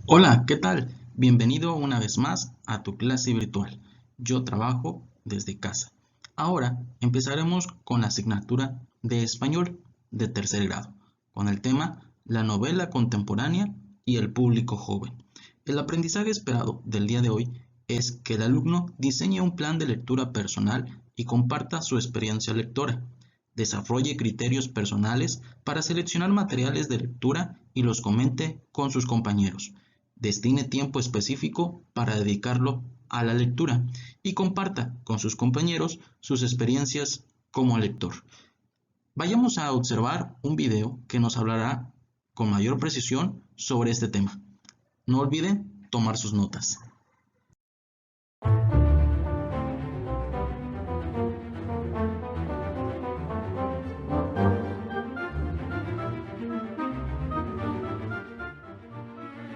Hola, ¿qué tal? Bienvenido una vez más a tu clase virtual. Yo trabajo desde casa. Ahora empezaremos con la asignatura de español de tercer grado, con el tema la novela contemporánea y el público joven. El aprendizaje esperado del día de hoy es que el alumno diseñe un plan de lectura personal y comparta su experiencia lectora. Desarrolle criterios personales para seleccionar materiales de lectura y los comente con sus compañeros. Destine tiempo específico para dedicarlo a la lectura y comparta con sus compañeros sus experiencias como lector. Vayamos a observar un video que nos hablará con mayor precisión sobre este tema. No olviden tomar sus notas.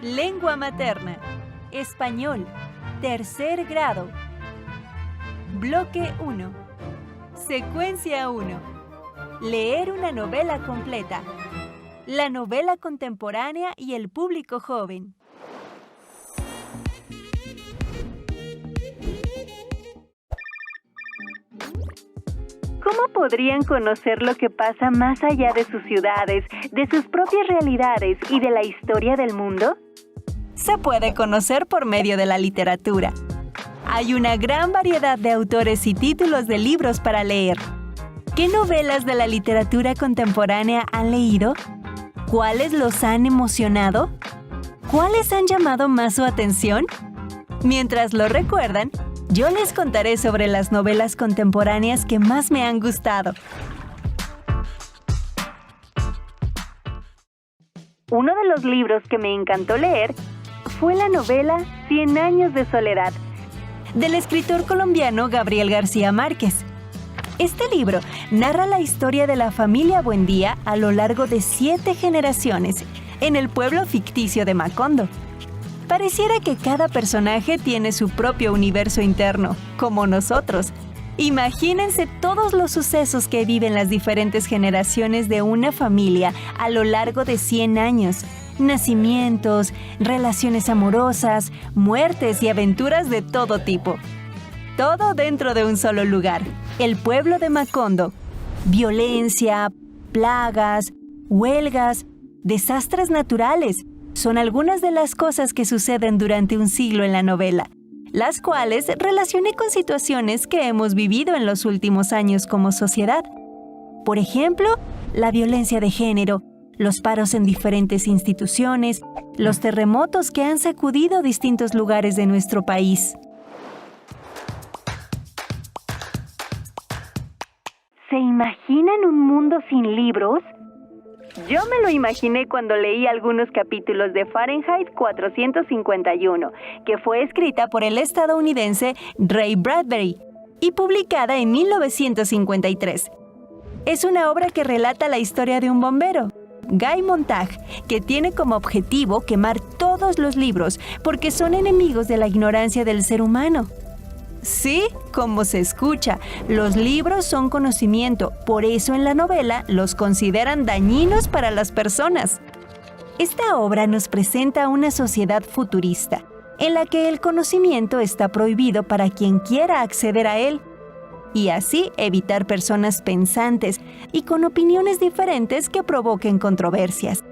Lengua materna. Español. Tercer grado. Bloque 1. Secuencia 1. Leer una novela completa. La novela contemporánea y el público joven. ¿Cómo podrían conocer lo que pasa más allá de sus ciudades, de sus propias realidades y de la historia del mundo? Se puede conocer por medio de la literatura. Hay una gran variedad de autores y títulos de libros para leer. ¿Qué novelas de la literatura contemporánea han leído? ¿Cuáles los han emocionado? ¿Cuáles han llamado más su atención? Mientras lo recuerdan, yo les contaré sobre las novelas contemporáneas que más me han gustado. Uno de los libros que me encantó leer fue la novela 100 años de soledad, del escritor colombiano Gabriel García Márquez. Este libro narra la historia de la familia Buendía a lo largo de 7 generaciones en el pueblo ficticio de Macondo. Pareciera que cada personaje tiene su propio universo interno, como nosotros. Imagínense todos los sucesos que viven las diferentes generaciones de una familia a lo largo de 100 años. Nacimientos, relaciones amorosas, muertes y aventuras de todo tipo. Todo dentro de un solo lugar, el pueblo de Macondo. Violencia, plagas, huelgas, desastres naturales son algunas de las cosas que suceden durante un siglo en la novela, las cuales relacioné con situaciones que hemos vivido en los últimos años como sociedad. Por ejemplo, la violencia de género, los paros en diferentes instituciones, los terremotos que han sacudido distintos lugares de nuestro país. ¿Se imaginan un mundo sin libros? Yo me lo imaginé cuando leí algunos capítulos de Fahrenheit 451, que fue escrita por el estadounidense Ray Bradbury y publicada en 1953. Es una obra que relata la historia de un bombero, Guy Montag, que tiene como objetivo quemar todos los libros porque son enemigos de la ignorancia del ser humano. Sí, como se escucha, los libros son conocimiento, por eso en la novela los consideran dañinos para las personas. Esta obra nos presenta una sociedad futurista, en la que el conocimiento está prohibido para quien quiera acceder a él, y así evitar personas pensantes y con opiniones diferentes que provoquen controversias.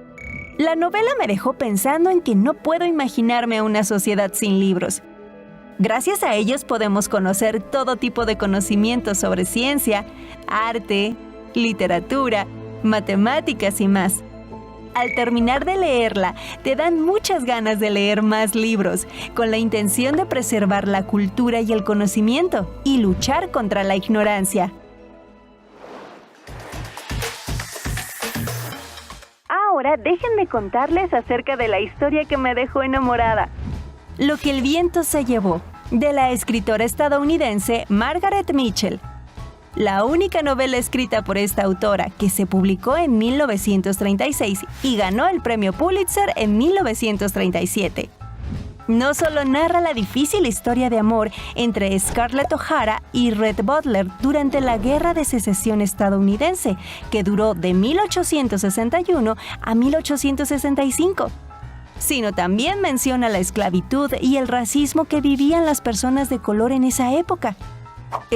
La novela me dejó pensando en que no puedo imaginarme una sociedad sin libros. Gracias a ellos podemos conocer todo tipo de conocimientos sobre ciencia, arte, literatura, matemáticas y más. Al terminar de leerla, te dan muchas ganas de leer más libros, con la intención de preservar la cultura y el conocimiento y luchar contra la ignorancia. Ahora déjenme contarles acerca de la historia que me dejó enamorada. Lo que el viento se llevó, de la escritora estadounidense Margaret Mitchell. La única novela escrita por esta autora que se publicó en 1936 y ganó el premio Pulitzer en 1937. No solo narra la difícil historia de amor entre Scarlett O'Hara y Rhett Butler durante la Guerra de Secesión estadounidense, que duró de 1861 a 1865, sino también menciona la esclavitud y el racismo que vivían las personas de color en esa época.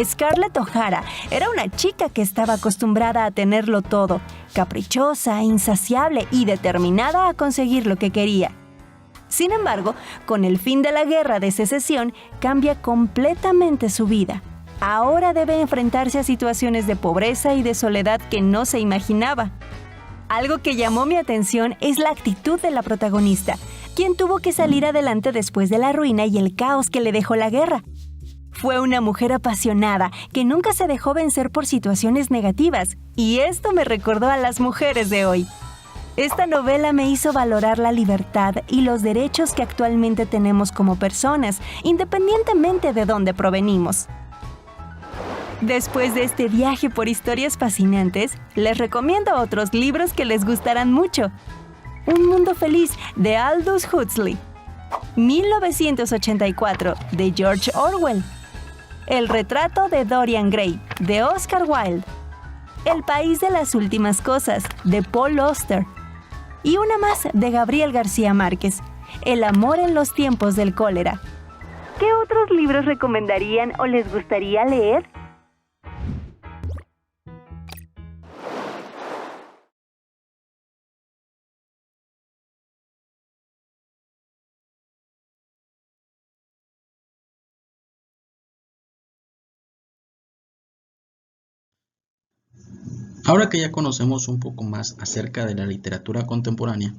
Scarlett O'Hara era una chica que estaba acostumbrada a tenerlo todo, caprichosa, insaciable y determinada a conseguir lo que quería. Sin embargo, con el fin de la Guerra de Secesión, cambia completamente su vida. Ahora debe enfrentarse a situaciones de pobreza y de soledad que no se imaginaba. Algo que llamó mi atención es la actitud de la protagonista, quien tuvo que salir adelante después de la ruina y el caos que le dejó la guerra. Fue una mujer apasionada que nunca se dejó vencer por situaciones negativas, y esto me recordó a las mujeres de hoy. Esta novela me hizo valorar la libertad y los derechos que actualmente tenemos como personas, independientemente de dónde provenimos. Después de este viaje por historias fascinantes, les recomiendo otros libros que les gustarán mucho. Un mundo feliz, de Aldous Huxley. 1984, de George Orwell. El retrato de Dorian Gray, de Oscar Wilde. El país de las últimas cosas, de Paul Auster. Y una más, de Gabriel García Márquez, El amor en los tiempos del cólera. ¿Qué otros libros recomendarían o les gustaría leer? Ahora que ya conocemos un poco más acerca de la literatura contemporánea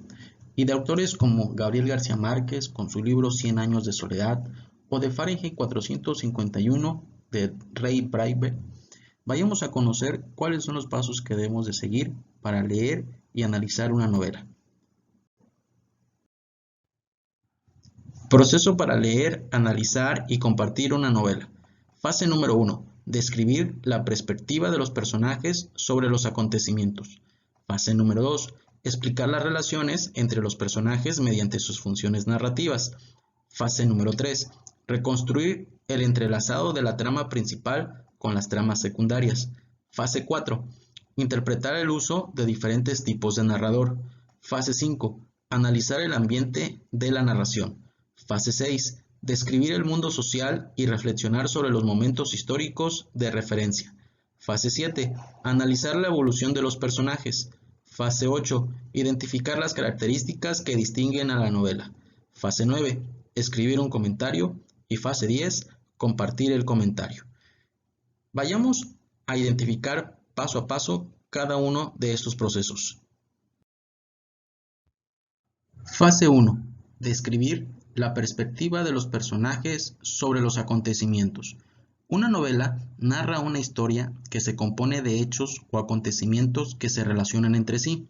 y de autores como Gabriel García Márquez con su libro 100 años de soledad o de Fahrenheit 451 de Ray Bradbury, vayamos a conocer cuáles son los pasos que debemos de seguir para leer y analizar una novela. Proceso para leer, analizar y compartir una novela. Fase número 1. Describir la perspectiva de los personajes sobre los acontecimientos. Fase número 2. Explicar las relaciones entre los personajes mediante sus funciones narrativas. Fase número 3. Reconstruir el entrelazado de la trama principal con las tramas secundarias. Fase 4. Interpretar el uso de diferentes tipos de narrador. Fase 5. Analizar el ambiente de la narración. Fase 6. Describir el mundo social y reflexionar sobre los momentos históricos de referencia. Fase 7. Analizar la evolución de los personajes. Fase 8. Identificar las características que distinguen a la novela. Fase 9. Escribir un comentario. Y fase 10. Compartir el comentario. Vayamos a identificar paso a paso cada uno de estos procesos. Fase 1. Describir la perspectiva de los personajes sobre los acontecimientos. Una novela narra una historia que se compone de hechos o acontecimientos que se relacionan entre sí.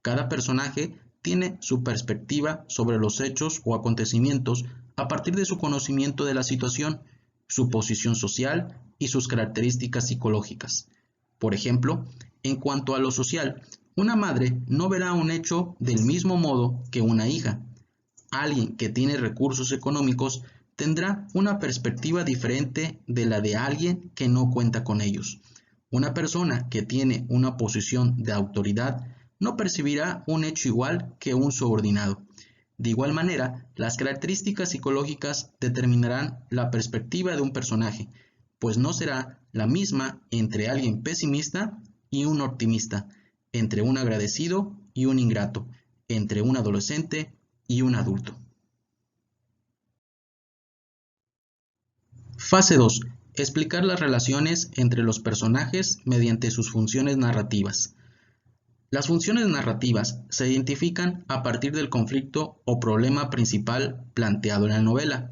Cada personaje tiene su perspectiva sobre los hechos o acontecimientos a partir de su conocimiento de la situación, su posición social y sus características psicológicas. Por ejemplo, en cuanto a lo social, una madre no verá un hecho del mismo modo que una hija. Alguien que tiene recursos económicos tendrá una perspectiva diferente de la de alguien que no cuenta con ellos. Una persona que tiene una posición de autoridad no percibirá un hecho igual que un subordinado. De igual manera, las características psicológicas determinarán la perspectiva de un personaje, pues no será la misma entre alguien pesimista y un optimista, entre un agradecido y un ingrato, entre un adolescente y un adulto. Fase 2. Explicar las relaciones entre los personajes mediante sus funciones narrativas. Las funciones narrativas se identifican a partir del conflicto o problema principal planteado en la novela.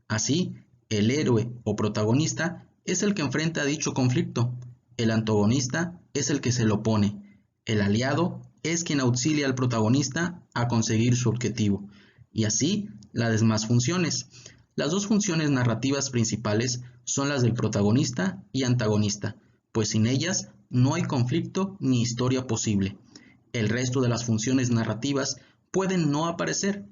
Así, el héroe o protagonista es el que enfrenta dicho conflicto, el antagonista es el que se lo opone, el aliado es quien auxilia al protagonista a conseguir su objetivo, y así las demás funciones. Las dos funciones narrativas principales son las del protagonista y antagonista, pues sin ellas no hay conflicto ni historia posible. El resto de las funciones narrativas pueden no aparecer.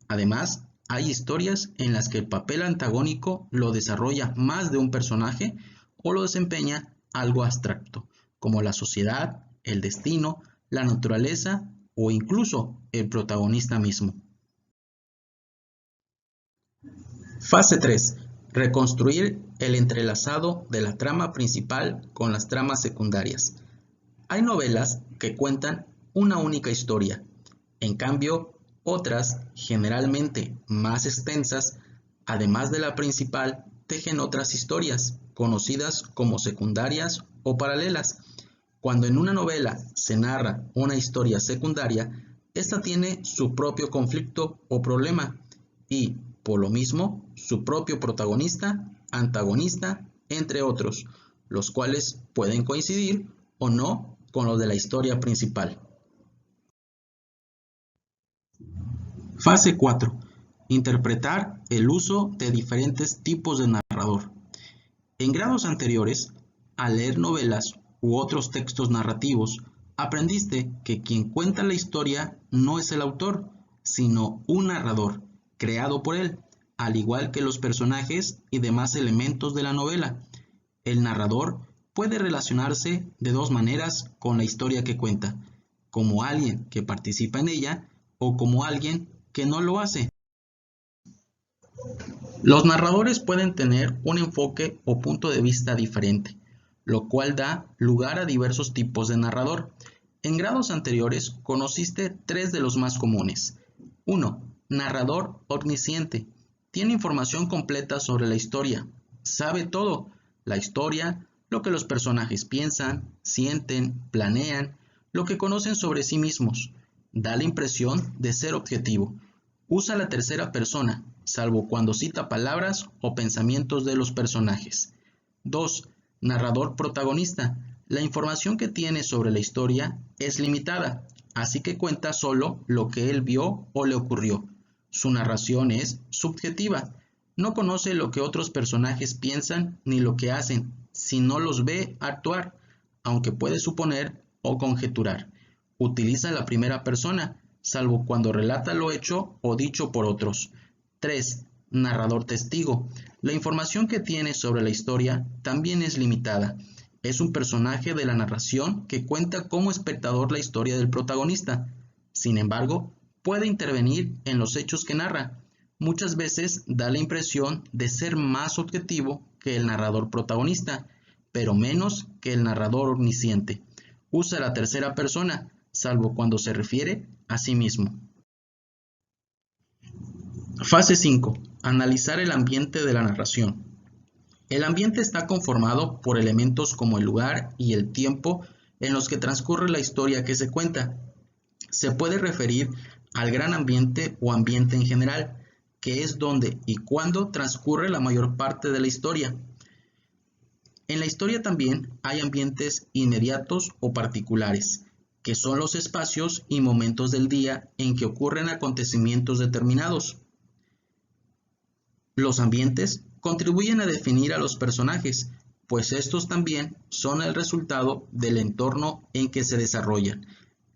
Además, hay historias en las que el papel antagónico lo desarrolla más de un personaje o lo desempeña algo abstracto, como la sociedad, el destino, la naturaleza o incluso el protagonista mismo. Fase 3. Reconstruir el entrelazado de la trama principal con las tramas secundarias. Hay novelas que cuentan una única historia. En cambio, otras, generalmente más extensas, además de la principal, tejen otras historias, conocidas como secundarias o paralelas. Cuando en una novela se narra una historia secundaria, esta tiene su propio conflicto o problema y, por lo mismo, su propio protagonista, antagonista, entre otros, los cuales pueden coincidir o no con los de la historia principal. Fase 4. Interpretar el uso de diferentes tipos de narrador. En grados anteriores, al leer novelas u otros textos narrativos, aprendiste que quien cuenta la historia no es el autor, sino un narrador, creado por él, al igual que los personajes y demás elementos de la novela. El narrador puede relacionarse de dos maneras con la historia que cuenta, como alguien que participa en ella o como alguien que no lo hace. Los narradores pueden tener un enfoque o punto de vista diferente, lo cual da lugar a diversos tipos de narrador. En grados anteriores conociste tres de los más comunes. 1. Narrador omnisciente. Tiene información completa sobre la historia. Sabe todo. La historia, lo que los personajes piensan, sienten, planean, lo que conocen sobre sí mismos. Da la impresión de ser objetivo. Usa la tercera persona, salvo cuando cita palabras o pensamientos de los personajes. 2. Narrador protagonista. La información que tiene sobre la historia es limitada, así que cuenta solo lo que él vio o le ocurrió. Su narración es subjetiva. No conoce lo que otros personajes piensan ni lo que hacen, si no los ve actuar, aunque puede suponer o conjeturar. Utiliza la primera persona, salvo cuando relata lo hecho o dicho por otros. 3. Narrador testigo. La información que tiene sobre la historia también es limitada. Es un personaje de la narración que cuenta como espectador la historia del protagonista. Sin embargo, puede intervenir en los hechos que narra. Muchas veces da la impresión de ser más objetivo que el narrador protagonista, pero menos que el narrador omnisciente. Usa la tercera persona, salvo cuando se refiere a sí mismo. Fase 5. Analizar el ambiente de la narración. El ambiente está conformado por elementos como el lugar y el tiempo en los que transcurre la historia que se cuenta. Se puede referir al gran ambiente o ambiente en general, que es donde y cuándo transcurre la mayor parte de la historia. En la historia también hay ambientes inmediatos o particulares, que son los espacios y momentos del día en que ocurren acontecimientos determinados. Los ambientes contribuyen a definir a los personajes, pues estos también son el resultado del entorno en que se desarrollan.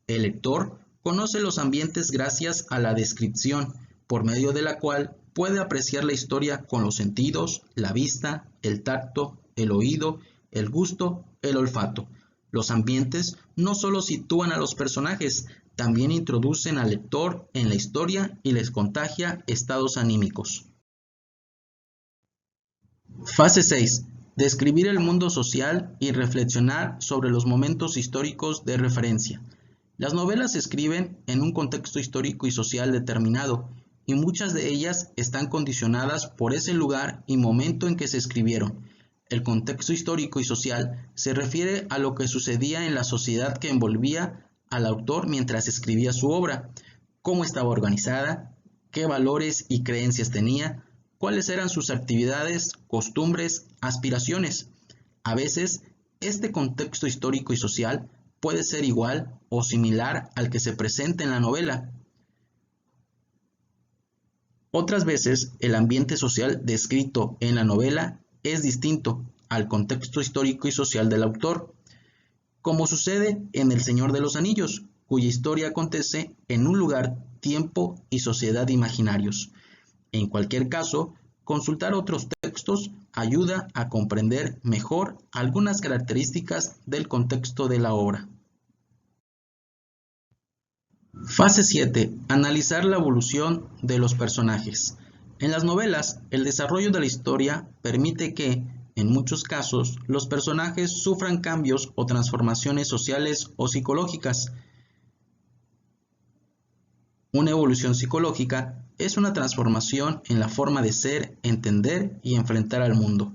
El lector conoce los ambientes gracias a la descripción, por medio de la cual puede apreciar la historia con los sentidos, la vista, el tacto, el oído, el gusto, el olfato. Los ambientes no solo sitúan a los personajes, también introducen al lector en la historia y les contagia estados anímicos. Fase 6. Describir el mundo social y reflexionar sobre los momentos históricos de referencia. Las novelas se escriben en un contexto histórico y social determinado, y muchas de ellas están condicionadas por ese lugar y momento en que se escribieron. El contexto histórico y social se refiere a lo que sucedía en la sociedad que envolvía al autor mientras escribía su obra, cómo estaba organizada, qué valores y creencias tenía, cuáles eran sus actividades, costumbres, aspiraciones. A veces, este contexto histórico y social puede ser igual o similar al que se presenta en la novela. Otras veces, el ambiente social descrito en la novela es distinto al contexto histórico y social del autor, como sucede en El Señor de los Anillos, cuya historia acontece en un lugar, tiempo y sociedad imaginarios. En cualquier caso, consultar otros textos ayuda a comprender mejor algunas características del contexto de la obra. Fase 7. Analizar la evolución de los personajes. En las novelas, el desarrollo de la historia permite que, en muchos casos, los personajes sufran cambios o transformaciones sociales o psicológicas. Una evolución psicológica es una transformación en la forma de ser, entender y enfrentar al mundo.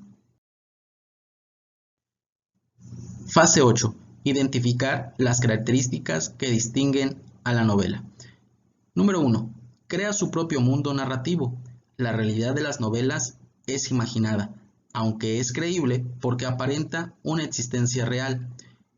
Fase 8. Identificar las características que distinguen a la novela. Número 1. Crea su propio mundo narrativo. La realidad de las novelas es imaginada, aunque es creíble porque aparenta una existencia real.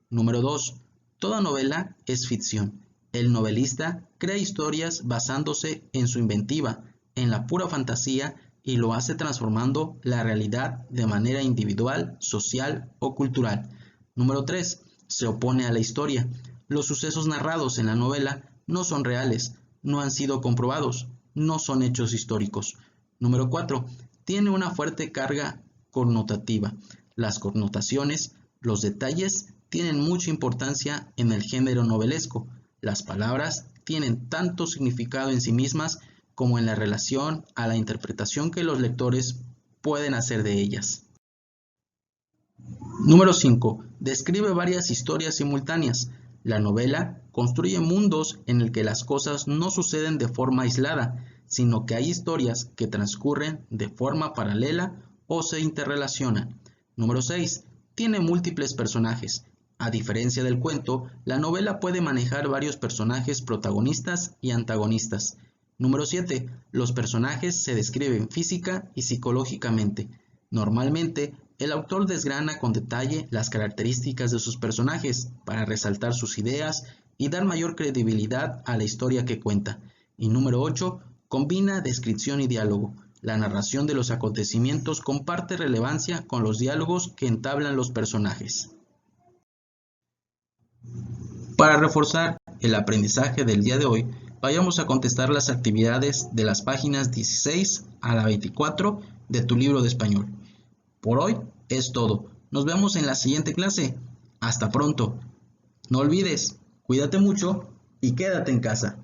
Número 2. Toda novela es ficción. El novelista crea historias basándose en su inventiva, en la pura fantasía, y lo hace transformando la realidad de manera individual, social o cultural. Número 3. Se opone a la historia. Los sucesos narrados en la novela no son reales, no han sido comprobados, no son hechos históricos. Número 4. Tiene una fuerte carga connotativa. Las connotaciones, los detalles, tienen mucha importancia en el género novelesco. Las palabras tienen tanto significado en sí mismas como en la relación a la interpretación que los lectores pueden hacer de ellas. Número 5. Describe varias historias simultáneas. La novela construye mundos en el que las cosas no suceden de forma aislada, sino que hay historias que transcurren de forma paralela o se interrelacionan. Número 6. Tiene múltiples personajes. A diferencia del cuento, la novela puede manejar varios personajes protagonistas y antagonistas. Número 7. Los personajes se describen física y psicológicamente. Normalmente, el autor desgrana con detalle las características de sus personajes para resaltar sus ideas y dar mayor credibilidad a la historia que cuenta. Y número 8. Combina descripción y diálogo. La narración de los acontecimientos comparte relevancia con los diálogos que entablan los personajes. Para reforzar el aprendizaje del día de hoy, vayamos a contestar las actividades de las páginas 16 a la 24 de tu libro de español. Por hoy es todo. Nos vemos en la siguiente clase. Hasta pronto. No olvides, cuídate mucho y quédate en casa.